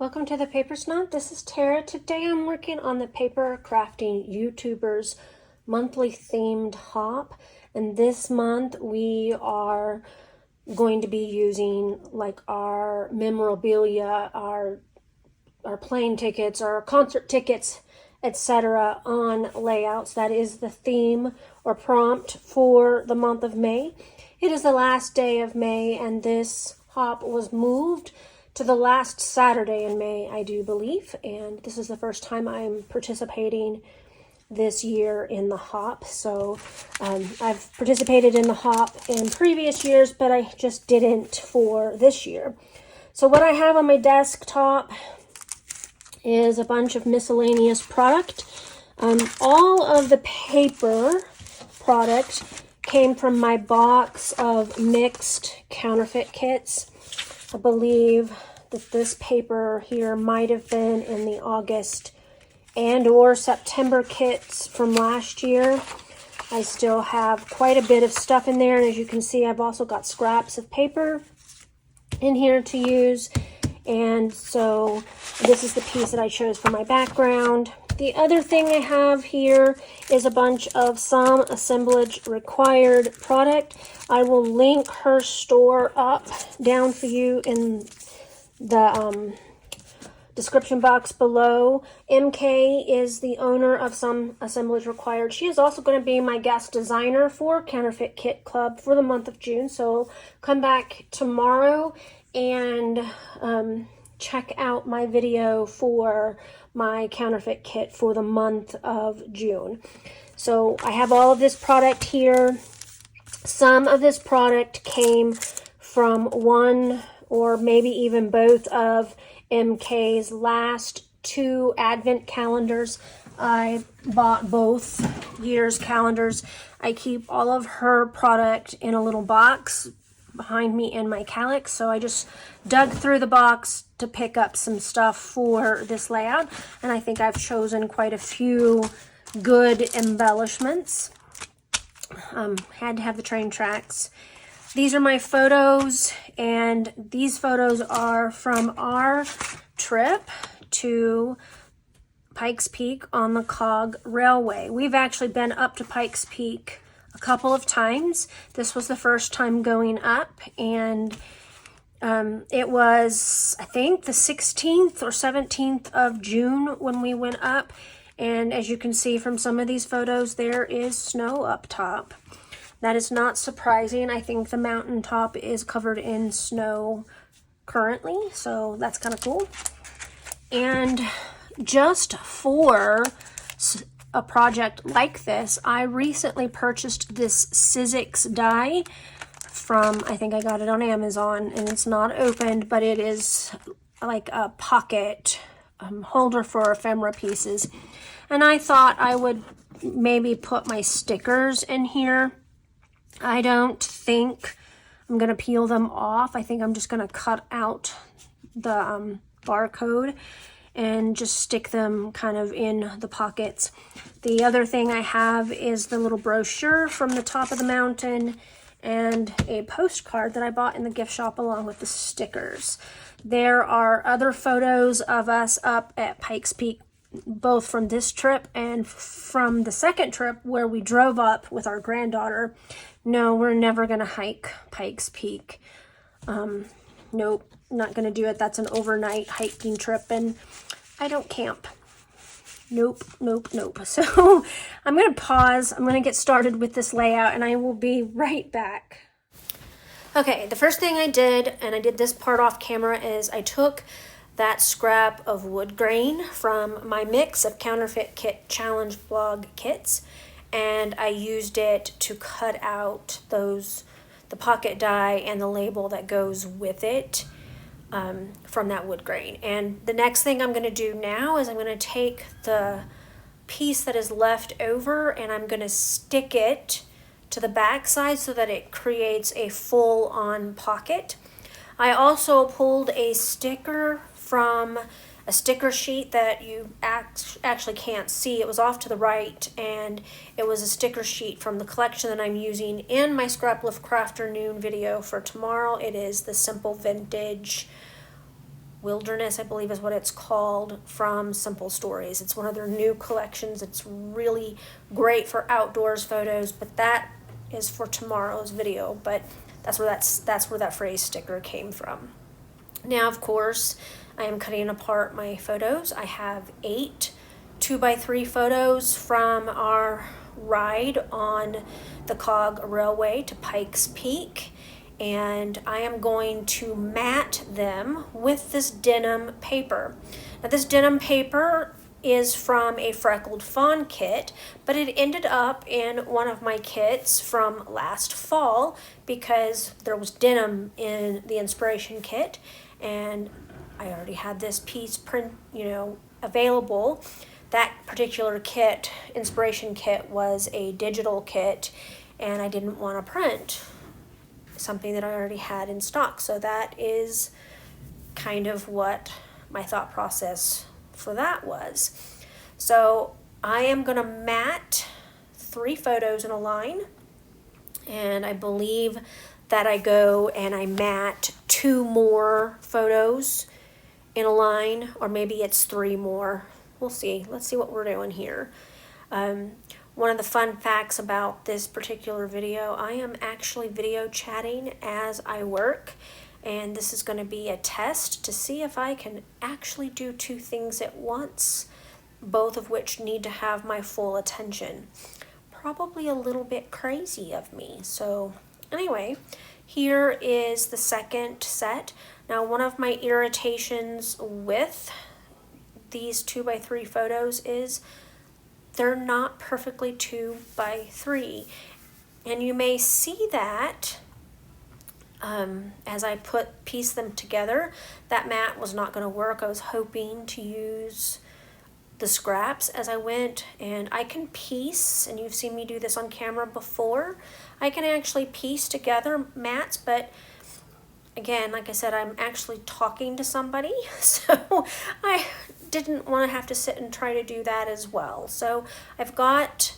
Welcome to the Paper Snob. This is Tara. Today I'm working on the Papercrafting YouTubers monthly themed hop, and this month we are going to be using like our memorabilia, our plane tickets, our concert tickets, etc. on layouts. That is the theme or prompt for the month of May. It is the last day of May, and this hop was moved to the last Saturday in May, I do believe, and this is the first time I'm participating this year in the hop. So I've participated in the hop in previous years, but I just didn't for this year. So what I have on my desktop is a bunch of miscellaneous product. All of the paper product came from my box of mixed counterfeit kits. I believe that this paper here might have been in the August and or September kits from last year. I still have quite a bit of stuff in there, and as you can see, I've also got scraps of paper in here to use. And so this is the piece that I chose for my background. The other thing I have here is a bunch of some assemblage required product. I will link her store up down for you in the description box below. MK is the owner of some assemblage required. She is also going to be my guest designer for Counterfeit Kit Club for the month of June. So come back tomorrow and check out my video for my counterfeit kit for the month of June. So I have all of this product here. Some of this product came from one or maybe even both of MK's last two advent calendars. I bought both years' calendars. I keep all of her product in a little box behind me in my calyx, so I just dug through the box to pick up some stuff for this layout, and I think I've chosen quite a few good embellishments. Had to have the train tracks. These are my photos, and these photos are from our trip to Pikes Peak on the Cog Railway. We've actually been up to Pikes Peak a couple of times. This was the first time going up, and it was, I think, the 16th or 17th of June when we went up, and as you can see from some of these photos, there is snow up top. That is not surprising. I think the mountaintop is covered in snow currently, so that's kind of cool. And just for a project like this, I recently purchased this Sizzix die from, I think I got it on Amazon, and it's not opened, but it is like a pocket holder for ephemera pieces. And I thought I would maybe put my stickers in here. I don't think I'm going to peel them off. I think I'm just going to cut out the barcode and just stick them kind of in the pockets. The other thing I have is the little brochure from the top of the mountain and a postcard that I bought in the gift shop along with the stickers. There are other photos of us up at Pikes Peak, both from this trip and from the second trip where we drove up with our granddaughter. No, we're never going to hike Pikes Peak. Nope, not going to do it. That's an overnight hiking trip, and I don't camp. Nope, nope, nope. So I'm going to pause. I'm going to get started with this layout, and I will be right back. Okay, the first thing I did, and I did this part off camera, is I took that scrap of wood grain from my mix of Counterfeit Kit Challenge blog kits, and I used it to cut out the pocket die and the label that goes with it from that wood grain. And the next thing I'm going to do now is I'm going to take the piece that is left over and I'm going to stick it to the back side so that it creates a full-on pocket. I also pulled a sticker from a sticker sheet that you actually can't see. It was off to the right, and it was a sticker sheet from the collection that I'm using in my Scraplift Crafternoon video for tomorrow. It is the Simple Vintage Wilderness, I believe is what it's called, from Simple Stories. It's one of their new collections. It's really great for outdoors photos, but that is for tomorrow's video. But that's where that phrase sticker came from. Now, of course, I am cutting apart my photos. I have 8 2x3 photos from our ride on the Cog Railway to Pikes Peak, and I am going to mat them with this denim paper. Now, this denim paper is from a Freckled Fawn kit, but it ended up in one of my kits from last fall because there was denim in the inspiration kit, and I already had this piece available. That particular kit, inspiration kit, was a digital kit, and I didn't want to print something that I already had in stock. So that is kind of what my thought process for that was. So I am going to mat 3 photos in a line, and I believe that I go and I mat 2 more photos in a line, or maybe it's 3 more. We'll see. Let's see what we're doing here. One of the fun facts about this particular video, I am actually video chatting as I work, and this is going to be a test to see if I can actually do 2 things at once, both of which need to have my full attention. Probably a little bit crazy of me. So anyway, here is the second set. Now, one of my irritations with these 2x3 photos is they're not perfectly 2x3, and you may see that as I piece them together. That mat was not going to work. I was hoping to use the scraps as I went, and I can piece, and you've seen me do this on camera before, I can actually piece together mats, but again, like I said, I'm actually talking to somebody, so I didn't want to have to sit and try to do that as well. So I've got,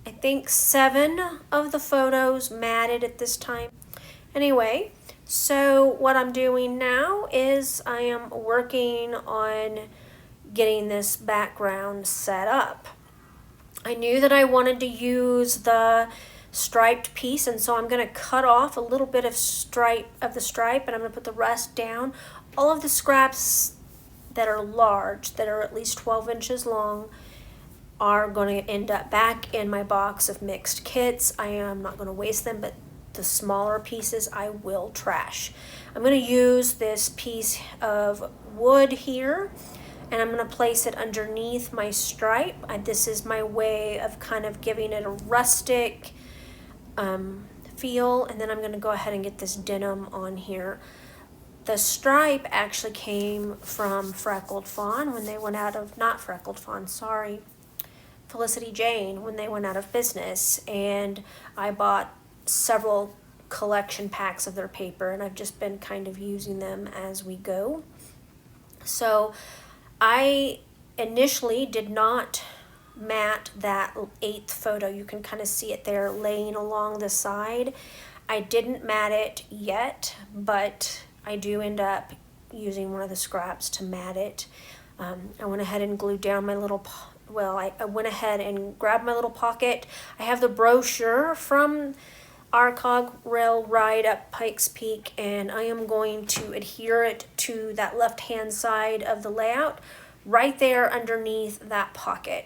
I think, 7 of the photos matted at this time. Anyway, so what I'm doing now is I am working on getting this background set up. I knew that I wanted to use the striped piece, and so I'm going to cut off a little bit of the stripe, and I'm going to put the rest down. All of the scraps that are large, that are at least 12 inches long, are going to end up back in my box of mixed kits. I am not going to waste them, but the smaller pieces I will trash. I'm going to use this piece of wood here, and I'm going to place it underneath my stripe. This is my way of kind of giving it a rustic feel, and then I'm going to go ahead and get this denim on here. The stripe actually came from Freckled Fawn when they went out of, not Freckled Fawn, sorry, Felicity Jane, when they went out of business, and I bought several collection packs of their paper, and I've just been kind of using them as we go. So I initially did not mat that 8th photo. You can kind of see it there laying along the side. I didn't mat it yet, but I do end up using one of the scraps to mat it. I went ahead and glued down my little, I went ahead and grabbed my little pocket. I have the brochure from our cog rail ride up Pikes Peak, and I am going to adhere it to that left-hand side of the layout right there underneath that pocket.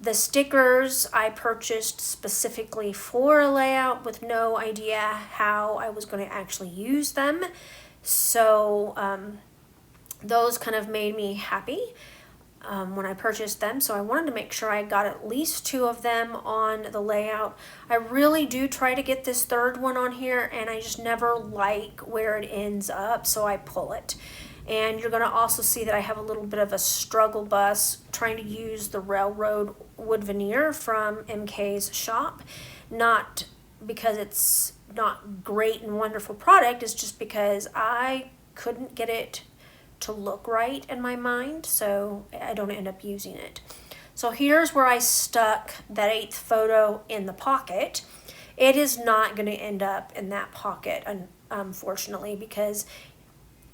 The stickers I purchased specifically for a layout with no idea how I was going to actually use them. So those kind of made me happy when I purchased them. So I wanted to make sure I got at least 2 of them on the layout. I really do try to get this 3rd one on here, and I just never like where it ends up, so I pull it. And you're going to also see that I have a little bit of a struggle bus trying to use the railroad wood veneer from MK's shop. Not because it's not great and wonderful product, it's just because I couldn't get it to look right in my mind, so I don't end up using it. So here's where I stuck that 8th photo in the pocket. It is not going to end up in that pocket, unfortunately, because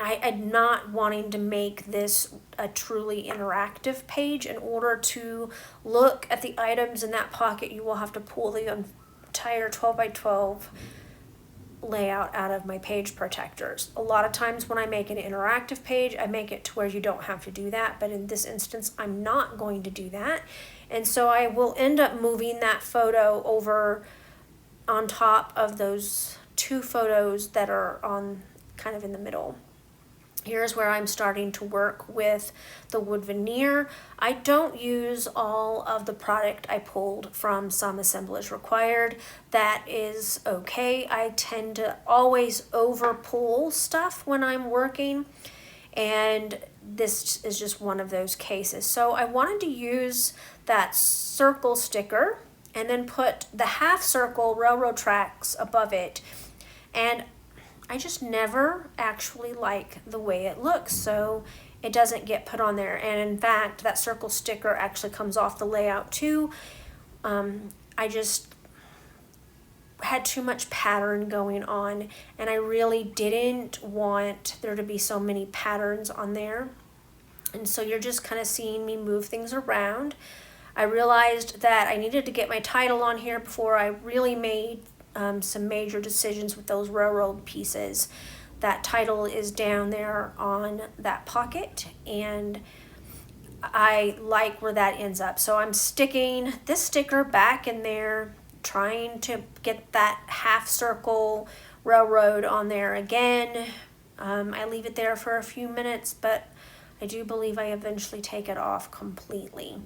I'm not wanting to make this a truly interactive page. In order to look at the items in that pocket, you will have to pull the entire 12 by 12 layout out of my page protectors. A lot of times when I make an interactive page, I make it to where you don't have to do that, but in this instance, I'm not going to do that. And so I will end up moving that photo over on top of those two photos that are on kind of in the middle. Here's where I'm starting to work with the wood veneer. I don't use all of the product I pulled from Some Assemblage Required. That is okay. I tend to always over pull stuff when I'm working, and this is just one of those cases. So I wanted to use that circle sticker and then put the half circle railroad tracks above it, and I just never actually like the way it looks, so it doesn't get put on there. And in fact, that circle sticker actually comes off the layout too. I just had too much pattern going on, and I really didn't want there to be so many patterns on there. And so you're just kind of seeing me move things around. I realized that I needed to get my title on here before I really made some major decisions with those railroad pieces. That title is down there on that pocket, and I like where that ends up. So I'm sticking this sticker back in there, trying to get that half circle railroad on there again. I leave it there for a few minutes, but I do believe I eventually take it off completely.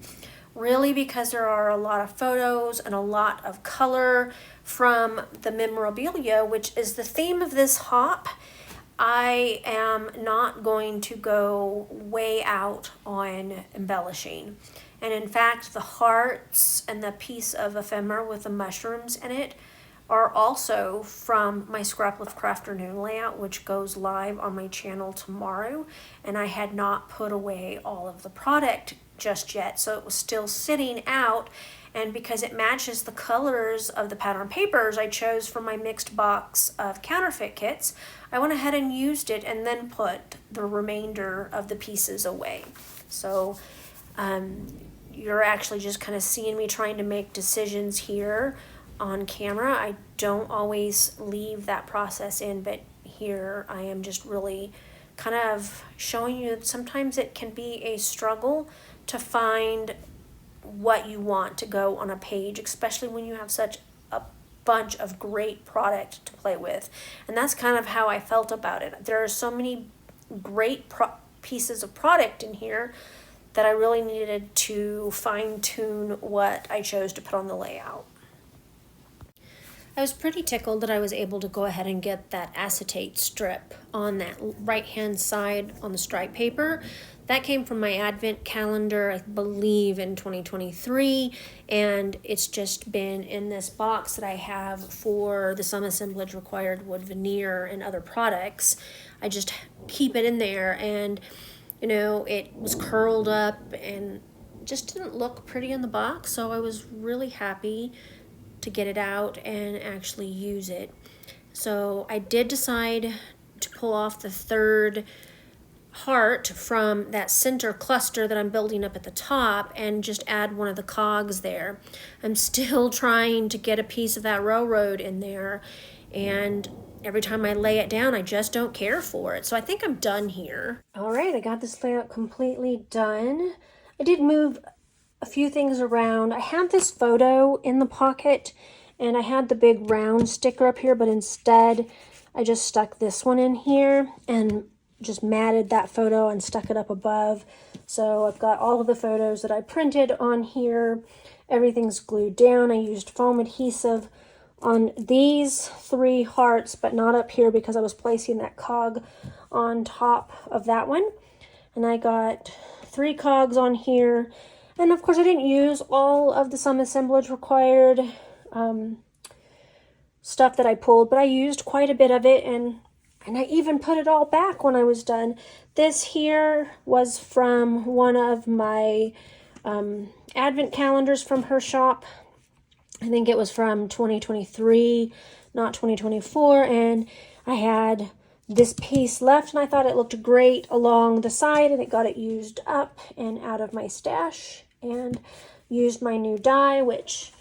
Really, because there are a lot of photos and a lot of color from the memorabilia, which is the theme of this hop, I am not going to go way out on embellishing. And in fact, the hearts and the piece of ephemera with the mushrooms in it are also from my Scrap Lift Crafternoon layout, which goes live on my channel tomorrow. And I had not put away all of the product just yet, so it was still sitting out. And because it matches the colors of the pattern papers I chose from my mixed box of counterfeit kits, I went ahead and used it and then put the remainder of the pieces away. So you're actually just kind of seeing me trying to make decisions here on camera. I don't always leave that process in, but here I am just really kind of showing you that sometimes it can be a struggle to find what you want to go on a page, especially when you have such a bunch of great product to play with. And that's kind of how I felt about it. There are so many great pieces of product in here that I really needed to fine-tune what I chose to put on the layout. I was pretty tickled that I was able to go ahead and get that acetate strip on that right-hand side on the stripe paper. That came from my advent calendar, I believe in 2023, and it's just been in this box that I have for the Some Assemblage Required wood veneer and other products. I just keep it in there, and you know, it was curled up and just didn't look pretty in the box, so I was really happy to get it out and actually use it. So I did decide to pull off the third heart from that center cluster that I'm building up at the top and just add one of the cogs there. I'm still trying to get a piece of that railroad in there, and every time I lay it down, I just don't care for it. So I think I'm done here. All right, I got this layout completely done. I did move a few things around. I had this photo in the pocket, and I had the big round sticker up here, but instead I just stuck this one in here and just matted that photo and stuck it up above. So I've got all of the photos that I printed on here. Everything's glued down. I used foam adhesive on these three hearts, but not up here because I was placing that cog on top of that one. And I got 3 cogs on here. And of course I didn't use all of the Some Assemblage Required stuff that I pulled, but I used quite a bit of it, and I even put it all back when I was done. This here was from one of my advent calendars from her shop. I think it was from 2023, not 2024, and I had this piece left, and I thought it looked great along the side, and it got it used up and out of my stash, and used my new die, which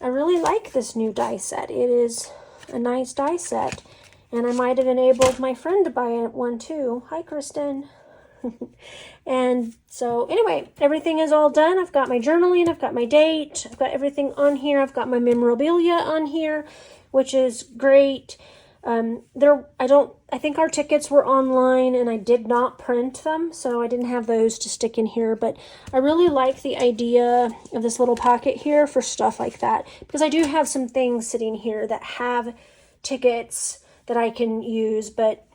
I really like this new die set. It is a nice die set, and I might have enabled my friend to buy one too. Hi, Kristen. And so anyway, everything is all done. I've got my journaling, I've got my date, I've got everything on here. I've got my memorabilia on here, which is great. I think our tickets were online and I did not print them, so I didn't have those to stick in here, but I really like the idea of this little pocket here for stuff like that, because I do have some things sitting here that have tickets that I can use, but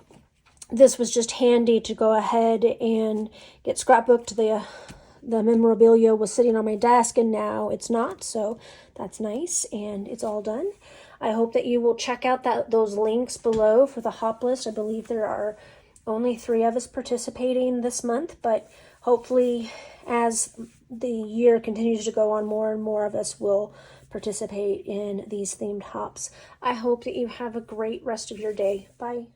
this was just handy to go ahead and get scrapbooked. The memorabilia was sitting on my desk and now it's not, so that's nice, and it's all done. I hope that you will check out those links below for the hop list. I believe there are only 3 of us participating this month, but hopefully as the year continues to go on, more and more of us will participate in these themed hops. I hope that you have a great rest of your day. Bye.